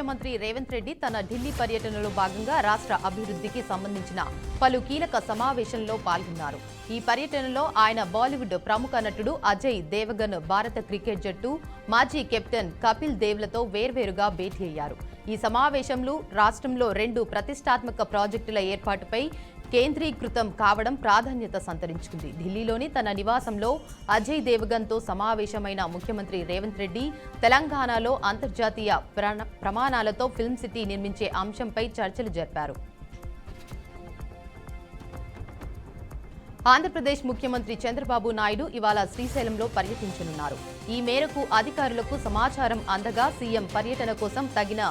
ముఖ్యమంత్రి రేవంత్ రెడ్డి తన ఢిల్లీ పర్యటనలో భాగంగా రాష్ట్ర అభివృద్ధికి సంబంధించిన పలు కీలక సమావేశంలో పాల్గొన్నారు. ఈ పర్యటనలో ఆయన బాలీవుడ్ ప్రముఖ నటుడు అజయ్ దేవగన్, భారత క్రికెట్ జట్టు మాజీ కెప్టెన్ కపిల్ దేవ్లతో వేర్వేరుగా భేటీ అయ్యారు. ఈ సమావేశంలో రాష్ట్రంలో 2 ప్రతిష్టాత్మక ప్రాజెక్టుల ఏర్పాటుపై కేంద్రీకృతం కావడం ప్రాధాన్యత సంతరించుకుంది. ఢిల్లీలోని తన నివాసంలో అజయ్ దేవగన్తో సమావేశమైన ముఖ్యమంత్రి రేవంత్ రెడ్డి తెలంగాణలో అంతర్జాతీయ ప్రమాణాలతో ఫిల్మ్ సిటీ నిర్మించే అంశంపై చర్చలు జరిపారు. ఆంధ్రప్రదేశ్ ముఖ్యమంత్రి చంద్రబాబు నాయుడు ఇవాళ శ్రీశైలంలో పర్యటించనున్నారు. ఈ మేరకు అధికారులకు సమాచారం అందగా సీఎం పర్యటన కోసం తగిన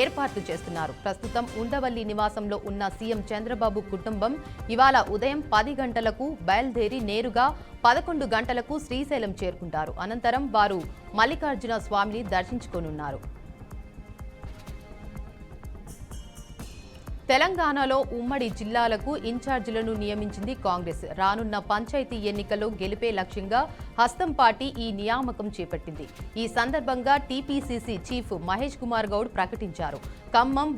ఏర్పాట్లు చేస్తున్నారు. ప్రస్తుతం ఉండవల్లి నివాసంలో ఉన్న సీఎం చంద్రబాబు కుటుంబం ఇవాళ ఉదయం 10 గంటలకు బయలుదేరి నేరుగా 11 గంటలకు శ్రీశైలం చేరుకుంటారు. అనంతరం వారు మల్లికార్జున స్వామిని దర్శించుకోనున్నారు. తెలంగాణలో ఉమ్మడి జిల్లాలకు ఇన్ఛార్జీలను నియమించింది కాంగ్రెస్. రానున్న పంచాయతీ ఎన్నికల్లో గెలిపే లక్ష్యంగా హస్తం పార్టీ ఈ నియామకం చేపట్టింది. ఈ సందర్భంగా టీపీసీసీ చీఫ్ మహేష్ కుమార్ గౌడ్ ప్రకటించారు. ఖమ్మం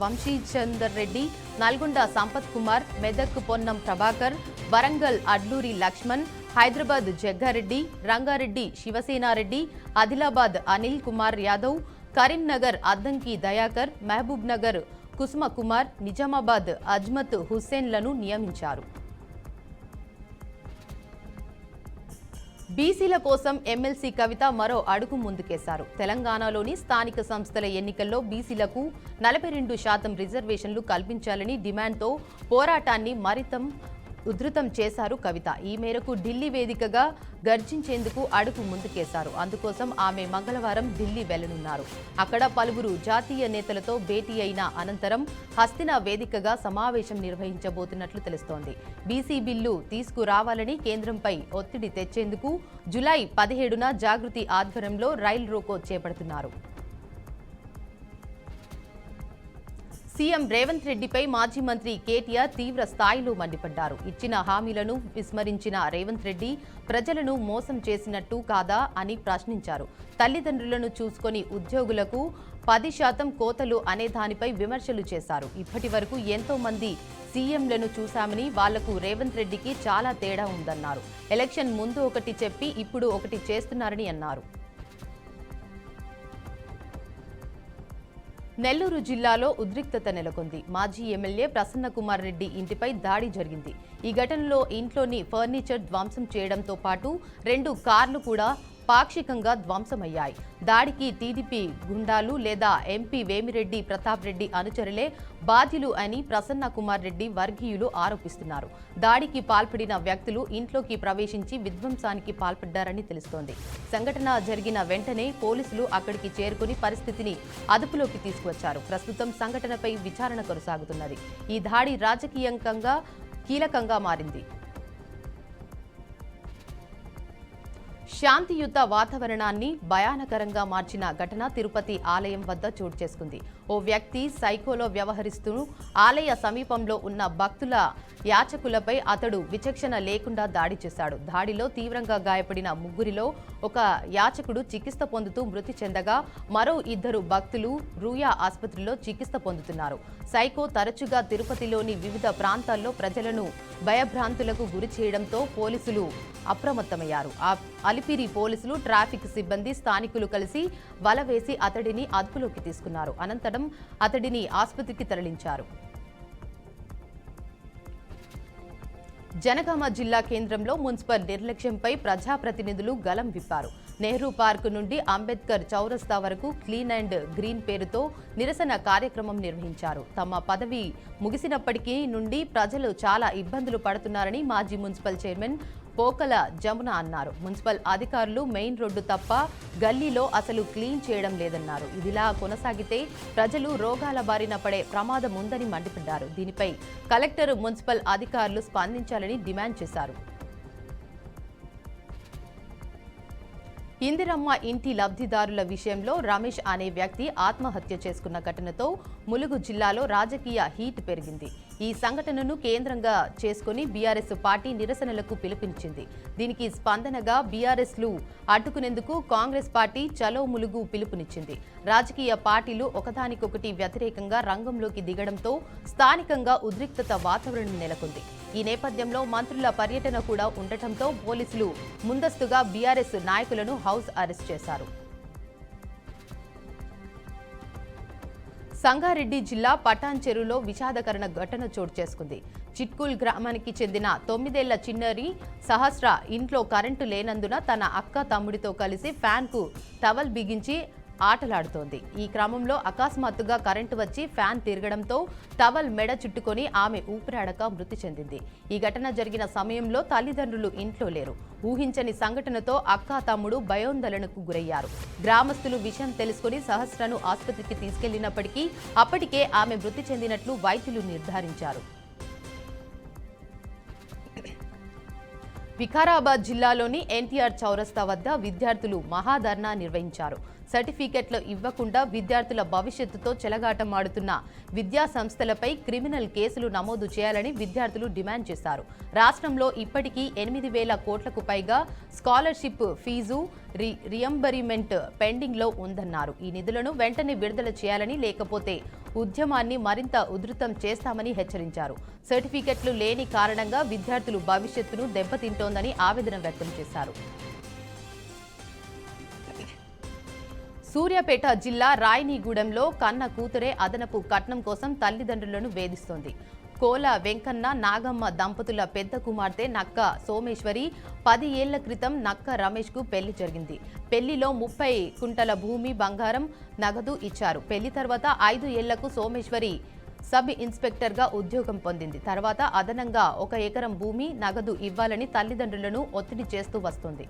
వంశీచందర్ రెడ్డి, నల్గొండ సంపత్ కుమార్, మెదక్ పొన్నం ప్రభాకర్, వరంగల్ అడ్లూరి లక్ష్మణ్, హైదరాబాద్ జగ్గారెడ్డి, రంగారెడ్డి శివసేనారెడ్డి, ఆదిలాబాద్ అనిల్ కుమార్ యాదవ్, కరీంనగర్ అద్దంకి దయాకర్, మహబూబ్ నగర్ కుసుమ కుమార్, నిజామాబాద్ అజ్మత్ హుస్సేన్లను నియమించారు. బీసీల కోసం ఎమ్మెల్సీ కవిత మరో అడుగు ముందుకేశారు. తెలంగాణలోని స్థానిక సంస్థల ఎన్నికల్లో బీసీలకు 42% రిజర్వేషన్లు కల్పించాలని డిమాండ్తో పోరాటాన్ని మరింత ఉధృతం చేశారు కవిత. ఈ మేరకు ఢిల్లీ వేదికగా గర్జించేందుకు అడుగు ముందుకేశారు. అందుకోసం ఆమె మంగళవారం ఢిల్లీ వెళ్లనున్నారు. అక్కడ పలువురు జాతీయ నేతలతో భేటీ అయిన అనంతరం హస్తిన వేదికగా సమావేశం నిర్వహించబోతున్నట్లు తెలుస్తోంది. బీసీ బిల్లు తీసుకురావాలని కేంద్రంపై ఒత్తిడి తెచ్చేందుకు జూలై 17న జాగృతి ఆధ్వర్యంలో రైల్ రోకో చేపడుతున్నారు. సీఎం రేవంత్ రెడ్డిపై మాజీ మంత్రి కేటీఆర్ తీవ్ర స్థాయిలో మండిపడ్డారు. ఇచ్చిన హామీలను విస్మరించిన రేవంత్ రెడ్డి ప్రజలను మోసం చేసినట్టు కాదా అని ప్రశ్నించారు. తల్లిదండ్రులను చూసుకొని ఉద్యోగులకు 10% కోతలు అనే దానిపై విమర్శలు చేశారు. ఇప్పటి వరకు ఎంతో మంది సీఎంలను చూశామని, వాళ్లకు రేవంత్ రెడ్డికి చాలా తేడా ఉందన్నారు. ఎలక్షన్ ముందు ఒకటి చెప్పి ఇప్పుడు ఒకటి చేస్తున్నారని అన్నారు. నెల్లూరు జిల్లాలో ఉద్రిక్తత నెలకొంది. మాజీ ఎమ్మెల్యే ప్రసన్న కుమార్ రెడ్డి ఇంటిపై దాడి జరిగింది. ఈ ఘటనలో ఇంట్లోని ఫర్నిచర్ ధ్వంసం చేయడంతో పాటు 2 కార్లు కూడా పాక్షికంగా ధ్వంసమయ్యాయి. దాడికి టీడీపీ గుండాలు లేదా ఎంపీ వేమిరెడ్డి ప్రతాప్ రెడ్డి అనుచరులే బాధ్యులు అని ప్రసన్న కుమార్ రెడ్డి వర్గీయులు ఆరోపిస్తున్నారు. దాడికి పాల్పడిన వ్యక్తులు ఇంట్లోకి ప్రవేశించి విధ్వంసానికి పాల్పడ్డారని తెలుస్తోంది. సంఘటన జరిగిన వెంటనే పోలీసులు అక్కడికి చేరుకుని పరిస్థితిని అదుపులోకి తీసుకువచ్చారు. ప్రస్తుతం సంఘటనపై విచారణ కొనసాగుతున్నది. ఈ దాడి రాజకీయంగా కీలకంగా మారింది. శాంతియుత వాతావరణాన్ని భయానకరంగా మార్చిన ఘటన తిరుపతి ఆలయం వద్ద చోటు చేసుకుంది. ఓ వ్యక్తి సైకోలో వ్యవహరిస్తూ ఆలయ సమీపంలో ఉన్న భక్తుల యాచకులపై అతడు విచక్షణ లేకుండా దాడి చేశాడు. దాడిలో తీవ్రంగా గాయపడిన ముగ్గురిలో ఒక యాచకుడు చికిత్స పొందుతూ మృతి చెందగా మరో 2 భక్తులు రూయా ఆసుపత్రిలో చికిత్స పొందుతున్నారు. సైకో తరచుగా తిరుపతిలోని వివిధ ప్రాంతాల్లో ప్రజలను భయభ్రాంతులకు గురి చేయడంతో పోలీసులు అప్రమత్తమయ్యారు. అలిపిరి పోలీసులు, ట్రాఫిక్ సిబ్బంది, స్థానికులు కలిసి వల వేసి అతడిని అదుపులోకి తీసుకున్నారు. అనంతరం అతడిని ఆసుపత్రికి తరలించారు. జనగామ జిల్లా కేంద్రంలో మున్సిపల్ నిర్లక్ష్యంపై ప్రజాప్రతినిధులు గలం విప్పారు. నెహ్రూ పార్కు నుండి అంబేద్కర్ చౌరస్తా వరకు క్లీన్ అండ్ గ్రీన్ పేరుతో నిరసన కార్యక్రమం నిర్వహించారు. తమ పదవి ముగిసినప్పటికీ నుండి ప్రజలు చాలా ఇబ్బందులు పడుతున్నారని మాజీ మున్సిపల్ చైర్మన్ పోకల జమున అన్నారు. మున్సిపల్ అధికారులు మెయిన్ రోడ్డు తప్ప గల్లీలో అసలు క్లీన్ చేయడం లేదన్నారు. ఇదిలా కొనసాగితే ప్రజలు రోగాల బారిన పడే ప్రమాదం ఉందని మండిపడ్డారు. దీనిపై కలెక్టర్, మున్సిపల్ అధికారులు స్పందించాలని డిమాండ్ చేశారు. ఇందిరమ్మ ఇంటి లబ్ధిదారుల విషయంలో రమేష్ అనే వ్యక్తి ఆత్మహత్య చేసుకున్న ఘటనతో ములుగు జిల్లాలో రాజకీయ హీట్ పెరిగింది. ఈ సంఘటనను కేంద్రంగా చేసుకుని బీఆర్ఎస్ పార్టీ నిరసనలకు పిలుపునిచ్చింది. దీనికి స్పందనగా బీఆర్ఎస్లు అడ్డుకునేందుకు కాంగ్రెస్ పార్టీ చలో ములుగు పిలుపునిచ్చింది. రాజకీయ పార్టీలు ఒకదానికొకటి వ్యతిరేకంగా రంగంలోకి దిగడంతో స్థానికంగా ఉద్రిక్తత వాతావరణం నెలకొంది. ఈ నేపథ్యంలో మంత్రుల పర్యటన కూడా ఉండటంతో పోలీసులు ముందస్తుగా బీఆర్ఎస్ నాయకులను హౌస్ అరెస్ట్ చేశారు. సంగారెడ్డి జిల్లా పటాన్ చెరువులో విషాదకరణ ఘటన చోటు చేసుకుంది. చిట్కూల్ గ్రామానికి చెందిన 9 ఏళ్ల చిన్నారి సహస్ర ఇంట్లో కరెంటు లేనందున తన అక్క తమ్ముడితో కలిసి ఫ్యాన్కు టవల్ బిగించి ఆటలాడుతోంది. ఈ క్రమంలో అకస్మాత్తుగా కరెంటు వచ్చి ఫ్యాన్ తిరగడంతో టవల్ మెడ చుట్టుకొని ఆమె ఊపిరాడక మృతి చెందింది. ఈ ఘటన జరిగిన సమయంలో తల్లిదండ్రులు ఇంట్లో లేరు. ఊహించని సంఘటనతో అక్క తమ్ముడు భయోందోళనకు గురయ్యారు. గ్రామస్తులు విషయం తెలుసుకుని సహస్రను ఆసుపత్రికి తీసుకెళ్లినప్పటికీ అప్పటికే ఆమె మృతి చెందినట్లు వైద్యులు నిర్ధారించారు. వికారాబాద్ జిల్లాలోని ఎన్టీఆర్ చౌరస్తా వద్ద విద్యార్థులు మహాధర్నా నిర్వహించారు. సర్టిఫికెట్లు ఇవ్వకుండా విద్యార్థుల భవిష్యత్తుతో చెలగాటమాడుతున్న విద్యా సంస్థలపై క్రిమినల్ కేసులు నమోదు చేయాలని విద్యార్థులు డిమాండ్ చేశారు. రాష్ట్రంలో ఇప్పటికీ 8,000 కోట్లకు పైగా స్కాలర్షిప్ ఫీజు రియంబర్స్మెంట్ పెండింగ్లో ఉందన్నారు. ఈ నిధులను వెంటనే విడుదల చేయాలని, లేకపోతే ఉద్యమాన్ని మరింత ఉధృతం చేస్తామని హెచ్చరించారు. సర్టిఫికెట్లు లేని కారణంగా విద్యార్థులు భవిష్యత్తును దెబ్బతింటోందని ఆవేదన వ్యక్తం చేశారు. సూర్యాపేట జిల్లా రాయనీగూడెంలో కన్న కూతురే అదనపు కట్నం కోసం తల్లిదండ్రులను వేధిస్తోంది. కోల వెంకన్న నాగమ్మ దంపతుల పెద్ద కుమార్తె నక్క సోమేశ్వరి 10 ఏళ్ల క్రితం నక్క రమేష్కు పెళ్లి జరిగింది. పెళ్లిలో 30 కుంటల భూమి, బంగారం, నగదు ఇచ్చారు. పెళ్లి తర్వాత 5 ఏళ్లకు సోమేశ్వరి సబ్ ఇన్స్పెక్టర్గా ఉద్యోగం పొందింది. తర్వాత అదనంగా 1 ఎకరం భూమి, నగదు ఇవ్వాలని తల్లిదండ్రులను ఒత్తిడి చేస్తూ వస్తోంది.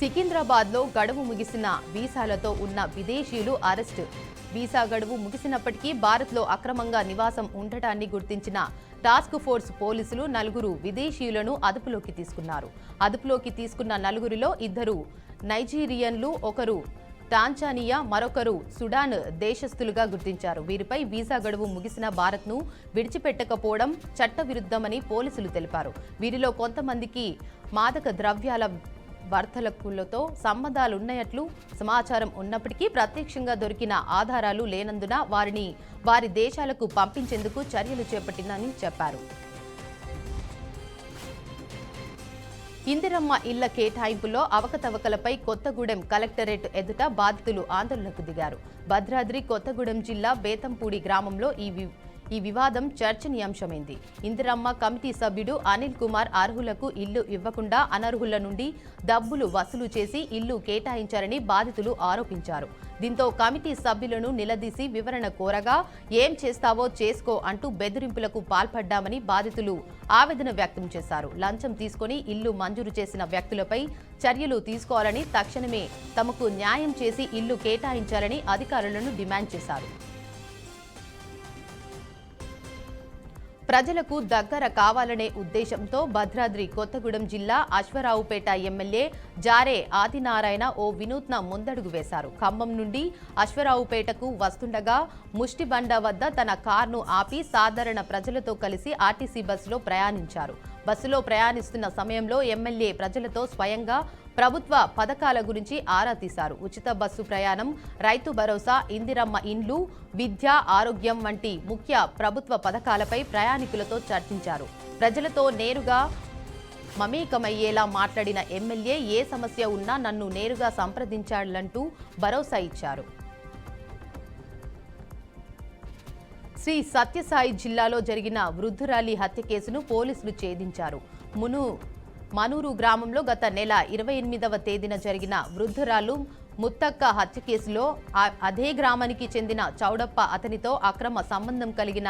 సికింద్రాబాద్లో గడువు ముగిసిన వీసాలతో ఉన్న విదేశీయులు అరెస్టు. వీసా గడువు ముగిసినప్పటికీ భారత్లో అక్రమంగా నివాసం ఉండటాన్ని గుర్తించిన టాస్క్ ఫోర్స్ పోలీసులు 4 విదేశీయులను అదుపులోకి తీసుకున్నారు. అదుపులోకి తీసుకున్న 4 2 నైజీరియన్లు, 1 టాంజానియా, మరొకరు సుడాన్ దేశస్థులుగా గుర్తించారు. వీరిపై వీసా గడువు ముగిసిన భారత్ను విడిచిపెట్టకపోవడం చట్టవిరుద్ధమని పోలీసులు తెలిపారు. వీరిలో కొంతమందికి మాదక ద్రవ్యాల వర్తకులతో సంబంధాలున్నట్లు సమాచారం ఉన్నప్పటికీ ప్రత్యక్షంగా దొరికిన ఆధారాలు లేనందున వారిని వారి దేశాలకు పంపించేందుకు చర్యలు చేపట్టిందని చెప్పారు. ఇందిరమ్మ ఇళ్ల కేటాయింపులో అవకతవకలపై కొత్తగూడెం కలెక్టరేట్ ఎదుట బాధితులు ఆందోళనకు దిగారు. భద్రాద్రి కొత్తగూడెం జిల్లా బేతంపూడి గ్రామంలో ఈ వివాదం చర్చనీయాంశమైంది. ఇందిరమ్మ కమిటీ సభ్యుడు అనిల్ కుమార్ అర్హులకు ఇల్లు ఇవ్వకుండా అనర్హుల నుండి డబ్బులు వసూలు చేసి ఇల్లు కేటాయించారని బాధితులు ఆరోపించారు. దీంతో కమిటీ సభ్యులను నిలదీసి వివరణ కోరగా ఏం చేస్తావో చేసుకో అంటూ బెదిరింపులకు పాల్పడ్డామని బాధితులు ఆవేదన వ్యక్తం చేశారు. లంచం తీసుకుని ఇల్లు మంజూరు చేసిన వ్యక్తులపై చర్యలు తీసుకోవాలని, తక్షణమే తమకు న్యాయం చేసి ఇల్లు కేటాయించాలని అధికారులను డిమాండ్ చేశారు. ప్రజలకు దగ్గర కావాలనే ఉద్దేశంతో భద్రాద్రి కొత్తగూడెం జిల్లా అశ్వారావుపేట ఎమ్మెల్యే జారే ఆదినారాయణ ఓ వినూత్న ముందడుగు వేశారు. ఖమ్మం నుండి అశ్వారావుపేటకు వస్తుండగా ముష్టిబండ వద్ద తన కార్ను ఆపి సాధారణ ప్రజలతో కలిసి ఆర్టీసీ బస్సులో ప్రయాణించారు. బస్సులో ప్రయాణిస్తున్న సమయంలో ఎమ్మెల్యే ప్రజలతో స్వయంగా ప్రభుత్వ పథకాల గురించి ఆరా తీశారు. ఉచిత బస్సు ప్రయాణం, రైతు భరోసా, ఇందిరమ్మ ఇండ్లు, విద్య, ఆరోగ్యం వంటి ముఖ్య ప్రభుత్వ పథకాలపై ప్రయాణికులతో చర్చించారు. ప్రజలతో నేరుగా మమేకమయ్యేలా మాట్లాడిన ఎమ్మెల్యే ఏ సమస్య ఉన్నా నన్ను నేరుగా సంప్రదించాలంటూ భరోసా ఇచ్చారు. శ్రీ సత్యసాయి జిల్లాలో జరిగిన వృద్ధురాలి హత్య కేసును పోలీసులు ఛేదించారు. మనూరు గ్రామంలో గత నెల 28వ తేదీన జరిగిన వృద్ధురాలు ముత్తక్క హత్య కేసులో అదే గ్రామానికి చెందిన చౌడప్ప, అతనితో అక్రమ సంబంధం కలిగిన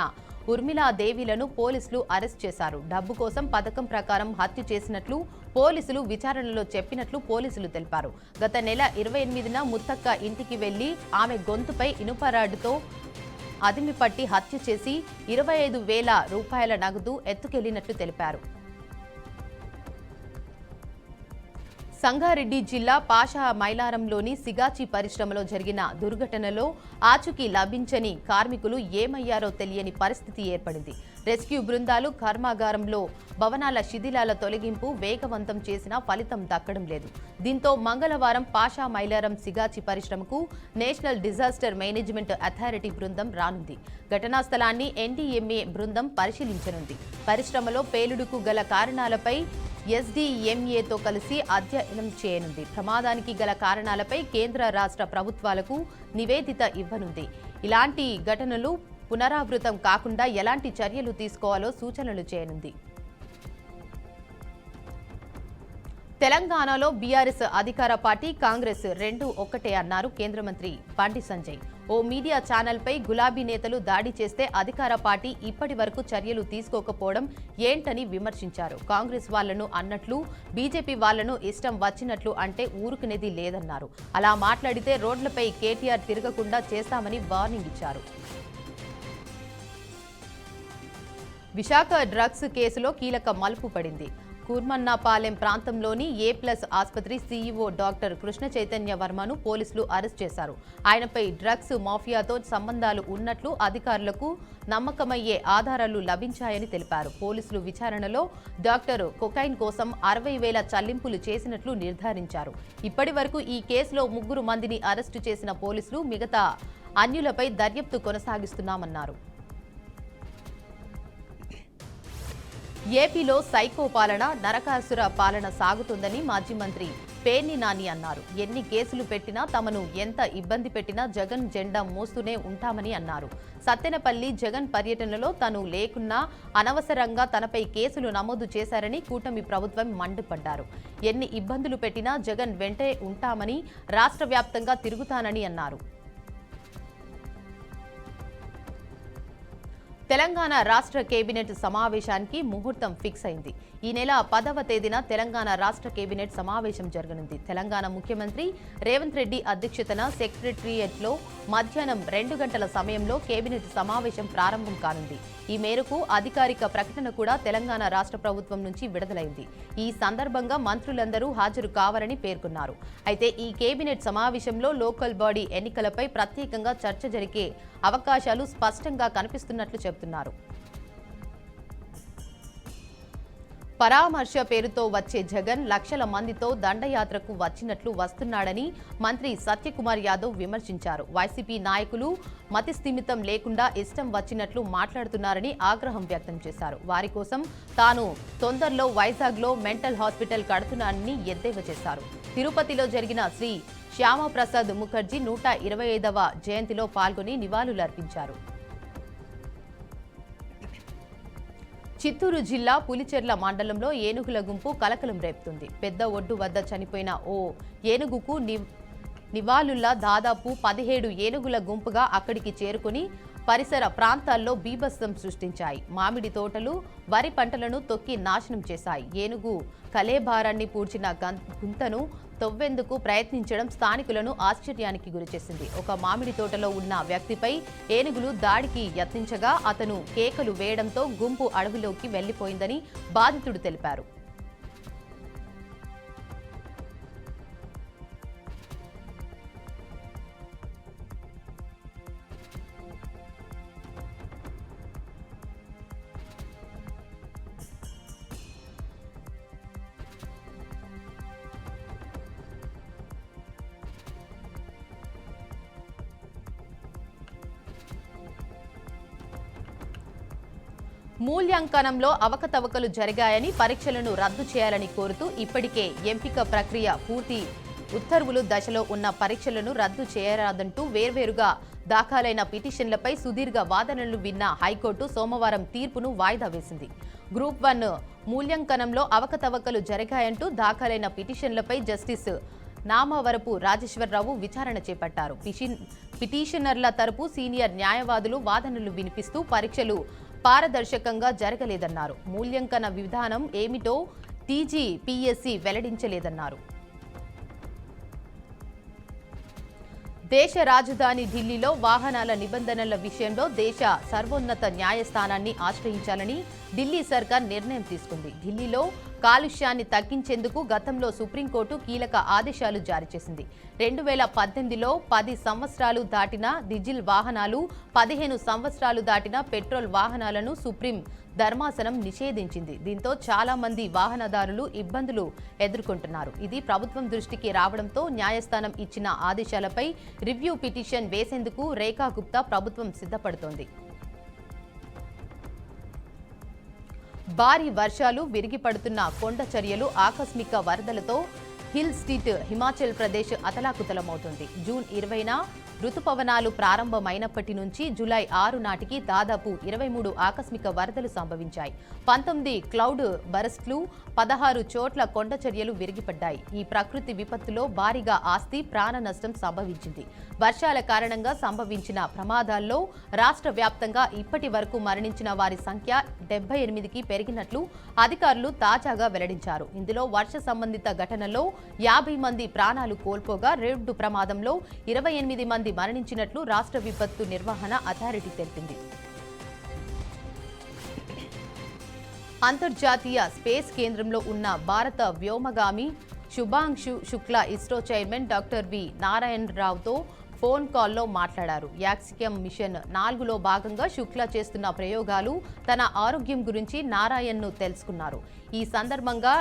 ఉర్మిళాదేవిలను పోలీసులు అరెస్ట్ చేశారు. డబ్బు కోసం పథకం ప్రకారం హత్య చేసినట్లు పోలీసులు విచారణలో చెప్పినట్లు పోలీసులు తెలిపారు. గత నెల 28న ముత్తక్క ఇంటికి వెళ్లి ఆమె గొంతుపై ఇనుపరాడుతో అదిమిపట్టి హత్య చేసి 25,000 రూపాయల నగదు ఎత్తుకెళ్లినట్లు తెలిపారు. సంగారెడ్డి జిల్లా పాషా మైలారంలోని సిగాచి పరిశ్రమలో జరిగిన దుర్ఘటనలో ఆచూకీ లభించని కార్మికులు ఏమయ్యారో తెలియని పరిస్థితి ఏర్పడింది. రెస్క్యూ బృందాలు కర్మాగారంలో భవనాల శిథిలాల తొలగింపు వేగవంతం చేసినా ఫలితం దక్కడం లేదు. దీంతో మంగళవారం పాషా మైలారం సిగాచి పరిశ్రమకు నేషనల్ డిజాస్టర్ మేనేజ్మెంట్ అథారిటీ బృందం రానుంది. ఘటనా స్థలాన్ని ఎన్డీఎంఏ బృందం పరిశీలించనుంది. పరిశ్రమలో పేలుడుకు గల కారణాలపై ఎస్డీఎంఏతో కలిసి అధ్యయనం చేయనుంది. ప్రమాదానికి గల కారణాలపై కేంద్ర రాష్ట్ర ప్రభుత్వాలకు నివేదిక ఇవ్వనుంది. ఇలాంటి ఘటనలు పునరావృతం కాకుండా ఎలాంటి చర్యలు తీసుకోవాలో సూచనలు చేయనుంది. తెలంగాణలో బీఆర్ఎస్ అధికార పార్టీ కాంగ్రెస్ రెండు ఒక్కటే అన్నారు కేంద్ర మంత్రి బండి సంజయ్. ఓ మీడియా ఛానల్పై గులాబీ నేతలు దాడి చేస్తే అధికార పార్టీ ఇప్పటి వరకు చర్యలు తీసుకోకపోవడం ఏంటని విమర్శించారు. కాంగ్రెస్ వాళ్లను అన్నట్లు బీజేపీ వాళ్లను ఇష్టం వచ్చినట్లు అంటే ఊరుకునేది లేదన్నారు. అలా మాట్లాడితే రోడ్లపై కేటీఆర్ తిరగకుండా చేస్తామని వార్నింగ్ ఇచ్చారు. విశాఖ డ్రగ్స్ కేసులో కీలక మలుపు పడింది. కూర్మన్నాపాలెం ప్రాంతంలోని ఏ+ ఆసుపత్రి సీఈఓ డాక్టర్ కృష్ణ చైతన్య వర్మను పోలీసులు అరెస్ట్ చేశారు. ఆయనపై డ్రగ్స్ మాఫియాతో సంబంధాలు ఉన్నట్లు అధికారులకు నమ్మకమయ్యే ఆధారాలు లభించాయని తెలిపారు. పోలీసులు విచారణలో డాక్టర్ కొకైన్ కోసం 60,000 చెల్లింపులు చేసినట్లు నిర్ధారించారు. ఇప్పటి వరకు ఈ కేసులో 3 మందిని అరెస్టు చేసిన పోలీసులు మిగతా అన్యులపై దర్యాప్తు కొనసాగిస్తున్నామన్నారు. ఏపీలో సైకో పాలన, నరకాసుర పాలన సాగుతుందని మాజీ మంత్రి పేర్ని నాని అన్నారు. ఎన్ని కేసులు పెట్టినా, తమను ఎంత ఇబ్బంది పెట్టినా జగన్ జెండా మోస్తూనే ఉంటామని అన్నారు. సత్తెనపల్లి జగన్ పర్యటనలో తను లేకున్నా అనవసరంగా తనపై కేసులు నమోదు చేశారని కూటమి ప్రభుత్వం మండిపడ్డారు. ఎన్ని ఇబ్బందులు పెట్టినా జగన్ వెంటే ఉంటామని, రాష్ట్ర వ్యాప్తంగా తిరుగుతానని అన్నారు. తెలంగాణ రాష్ట్ర కేబినెట్ సమావేశానికి ముహూర్తం ఫిక్స్ అయింది. ఈ నెల 10వ తేదీన తెలంగాణ రాష్ట్ర కేబినెట్ సమావేశం జరగనుంది. తెలంగాణ ముఖ్యమంత్రి రేవంత్ రెడ్డి అధ్యక్షతన సెక్రటేరియట్లో మధ్యాహ్నం 2 గంటల సమయంలో కేబినెట్ సమావేశం ప్రారంభం కానుంది. ఈ మేరకు అధికారిక ప్రకటన కూడా తెలంగాణ రాష్ట్ర ప్రభుత్వం నుంచి విడుదలైంది. ఈ సందర్భంగా మంత్రులందరూ హాజరు కావాలని పేర్కొన్నారు. అయితే ఈ కేబినెట్ సమావేశంలో లోకల్ బాడీ ఎన్నికలపై ప్రత్యేకంగా చర్చ జరిగే అవకాశాలు స్పష్టంగా కనిపిస్తున్నట్లు చెబుతున్నారు. పరామర్శ పేరుతో వచ్చే జగన్ లక్షల మందితో దండయాత్రకు వచ్చినట్లు వస్తున్నాడని మంత్రి సత్యకుమార్ యాదవ్ విమర్శించారు. వైసీపీ నాయకులు మతిస్థిమితం లేకుండా ఇష్టం వచ్చినట్లు మాట్లాడుతున్నారని ఆగ్రహం వ్యక్తం చేశారు. వారి కోసం తాను తొందరలో వైజాగ్లో మెంటల్ హాస్పిటల్ కడుతున్నానని ఎద్దేవా చేశారు. తిరుపతిలో జరిగిన శ్రీ శ్యామప్రసాద్ ముఖర్జీ 125వ జయంతిలో పాల్గొని నివాళులర్పించారు. చిత్తూరు జిల్లా పులిచెర్ల మండలంలో ఏనుగుల గుంపు కలకలం రేపుతుంది. పెద్ద ఒడ్డు వద్ద చనిపోయిన ఓ ఏనుగుకు నివాళుల్లా దాదాపు 17 ఏనుగుల గుంపుగా అక్కడికి చేరుకుని పరిసర ప్రాంతాల్లో బీభత్సం సృష్టించాయి. మామిడి తోటలు, వరి పంటలను తొక్కి నాశనం చేశాయి. ఏనుగు కలేభారాన్ని పూడ్చిన గుంతను తవ్వేందుకు ప్రయత్నించడం స్థానికులను ఆశ్చర్యానికి గురిచేసింది. ఒక మామిడి తోటలో ఉన్న వ్యక్తిపై ఏనుగులు దాడికి యత్నించగా అతను కేకలు వేయడంతో గుంపు అడవిలోకి వెళ్లిపోయిందని బాధితుడు తెలిపారు. మూల్యాంకనంలో అవకతవకలు జరిగాయని, పరీక్షలను రద్దు చేయాలని కోరుతూ ఇప్పటికే ఎంపిక ప్రక్రియ పూర్తి ఉత్తర్వులు దశలో ఉన్న పరీక్షలను రద్దు చేయరాదంటూ వేర్వేరుగా దాఖలైన పిటిషన్లపై సుదీర్ఘ వాదనలు విన్న హైకోర్టు సోమవారం తీర్పును వాయిదా వేసింది. గ్రూప్ 1 మూల్యాంకనంలో అవకతవకలు జరిగాయంటూ దాఖలైన పిటిషన్లపై జస్టిస్ నామవరపు రాజేశ్వరరావు విచారణ చేపట్టారు. పిటిషనర్ల తరపు సీనియర్ న్యాయవాదులు వాదనలు వినిపిస్తూ పరీక్షలు పారదర్శకంగా జరగలేదన్నారు. మూల్యాంకన విధానం ఏమిటో టీజీపీఎస్సీ వెల్లడించలేదన్నారు. దేశ రాజధాని ఢిల్లీలో వాహనాల నిబంధనల విషయంలో దేశ సర్వోన్నత న్యాయస్థానాన్ని ఆశ్రయించాలని ఢిల్లీ సర్కార్ నిర్ణయం తీసుకుంది. ఢిల్లీలో కాలుష్యాన్ని తగ్గించేందుకు గతంలో సుప్రీంకోర్టు కీలక ఆదేశాలు జారీ చేసింది. 2018లో 10 సంవత్సరాలు దాటిన డీజిల్ వాహనాలు, 15 సంవత్సరాలు దాటిన పెట్రోల్ వాహనాలను సుప్రీం ధర్మాసనం నిషేధించింది. దీంతో చాలా మంది వాహనదారులు ఇబ్బందులు ఎదుర్కొంటున్నారు. ఇది ప్రభుత్వం దృష్టికి రావడంతో న్యాయస్థానం ఇచ్చిన ఆదేశాలపై రివ్యూ పిటిషన్ వేసేందుకు రేఖా గుప్తా ప్రభుత్వం సిద్ధపడుతోంది. భారీ వర్షాలు, విరిగిపడుతున్న కొండ చర్యలు, ఆకస్మిక వరదలతో హిల్ స్టేట్ హిమాచల్ ప్రదేశ్ అతలాకుతలమవుతుంది. జూన్ 20న రుతుపవనాలు ప్రారంభమైనప్పటి నుంచి జూలై 6 నాటికి దాదాపు 23 ఆకస్మిక వరదలు సంభవించాయి. 19 క్లౌడ్ బరస్ట్లు, 16 చోట్ల కొండ చర్యలు విరిగిపడ్డాయి. ఈ ప్రకృతి విపత్తులో భారీగా ఆస్తి, ప్రాణ నష్టం సంభవించింది. వర్షాల కారణంగా సంభవించిన ప్రమాదాల్లో రాష్ట్ర వ్యాప్తంగా ఇప్పటి వరకు మరణించిన వారి సంఖ్య 78కి పెరిగినట్లు అధికారులు తాజాగా వెల్లడించారు. ఇందులో వర్ష సంబంధిత ఘటనలో 50 మంది ప్రాణాలు కోల్పోగా రోడ్డు ప్రమాదంలో 28 మంది మరణించినట్లు రాష్ట్ర విపత్తు నిర్వహణ అథారిటీ తెలిపింది. అంతర్జాతీయ స్పేస్ కేంద్రంలో ఉన్న భారత వ్యోమగామి Shubhanshu Shukla ISRO chairman doctor V నారాయణరావుతో ఫోన్ కాల్లో మాట్లాడారు. యాక్సియం మిషన్ 4లో భాగంగా శుక్లా చేస్తున్న ప్రయోగాలు, తన ఆరోగ్యం గురించి నారాయణ్ను తెలుసుకున్నారు. ఈ సందర్భంగా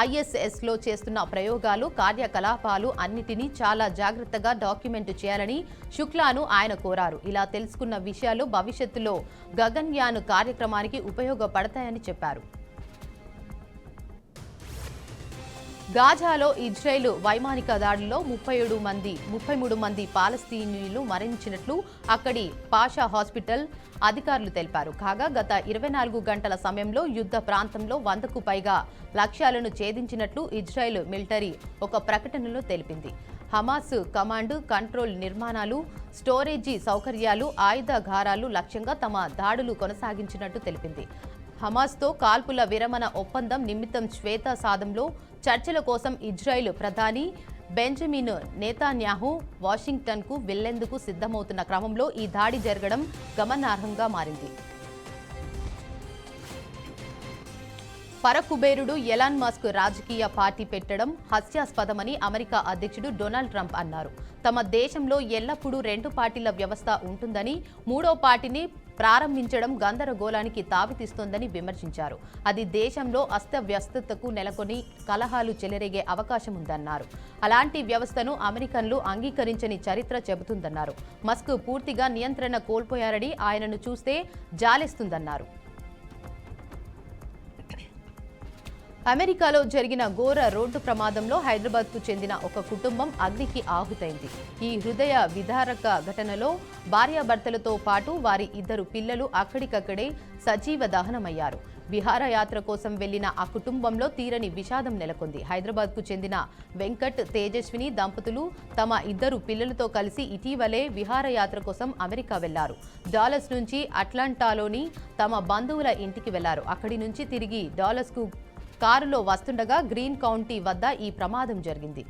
ISSలో చేస్తున్న ప్రయోగాలు, కార్యకలాపాలు అన్నిటినీ చాలా జాగ్రత్తగా డాక్యుమెంట్ చేయాలని శుక్లాను ఆయన కోరారు. ఇలా తెలుసుకున్న విషయాలు భవిష్యత్తులో గగన్యాన్ కార్యక్రమానికి ఉపయోగపడతాయని చెప్పారు. గాజాలో ఇజ్రాయెల్ వైమానిక దాడుల్లో 33 మంది పాలస్తీనీయులు మరణించినట్లు అక్కడి పాషా హాస్పిటల్ అధికారులు తెలిపారు. కాగా గత 24 గంటల సమయంలో యుద్ధ ప్రాంతంలో 100కు పైగా లక్ష్యాలను ఛేదించినట్లు ఇజ్రాయెల్ మిలిటరీ ఒక ప్రకటనలో తెలిపింది. హమాస్ కమాండ్ కంట్రోల్ నిర్మాణాలు, స్టోరేజీ సౌకర్యాలు, ఆయుధాగారాలు లక్ష్యంగా తమ దాడులు కొనసాగించినట్టు తెలిపింది. హమాస్తో కాల్పుల విరమణ ఒప్పందం నిమిత్తం శ్వేతసాదంలో చర్చల కోసం ఇజ్రాయెల్ ప్రధాని బెంజమిన్ నెతన్యాహు వాషింగ్టన్కు వెళ్లేందుకు సిద్ధమవుతున్న క్రమంలో ఈ దాడి జరగడం గమనార్హంగా మారింది. పరకుబేరుడు ఎలాన్ మస్క్ రాజకీయ పార్టీ పెట్టడం హాస్యాస్పదమని అమెరికా అధ్యక్షుడు డొనాల్డ్ ట్రంప్ అన్నారు. తమ దేశంలో ఎల్లప్పుడూ 2 పార్టీల వ్యవస్థ ఉంటుందని, 3వ పార్టీని ప్రారంభించడం గందరగోళానికి తావితీస్తోందని విమర్శించారు. అది దేశంలో అస్తవ్యస్తతకు నెలకొని కలహాలు చెలరేగే అవకాశం ఉందన్నారు. అలాంటి వ్యవస్థను అమెరికన్లు అంగీకరించని చరిత్ర చెబుతుందన్నారు. మస్క్ పూర్తిగా నియంత్రణ కోల్పోయారని, ఆయనను చూస్తే జాలేస్తుందన్నారు. అమెరికాలో జరిగిన ఘోర రోడ్డు ప్రమాదంలో హైదరాబాద్కు చెందిన ఒక కుటుంబం అగ్నికి ఆహుతైంది. ఈ హృదయ విదారక ఘటనలో భార్యాభర్తలతో పాటు వారి 2 పిల్లలు అక్కడికక్కడే సజీవ దహనమయ్యారు. విహారయాత్ర కోసం వెళ్లిన ఆ కుటుంబంలో తీరని విషాదం నెలకొంది. హైదరాబాద్కు చెందిన వెంకట్, తేజస్విని దంపతులు తమ 2 పిల్లలతో కలిసి ఇటీవలే విహారయాత్ర కోసం అమెరికా వెళ్లారు. డాలస్ నుంచి అట్లాంటాలోని తమ బంధువుల ఇంటికి వెళ్లారు. అక్కడి నుంచి తిరిగి డాలస్కు కారులో వస్తుండగా గ్రీన్ కౌంటీ వద్ద ఈ ప్రమాదం జరిగింది.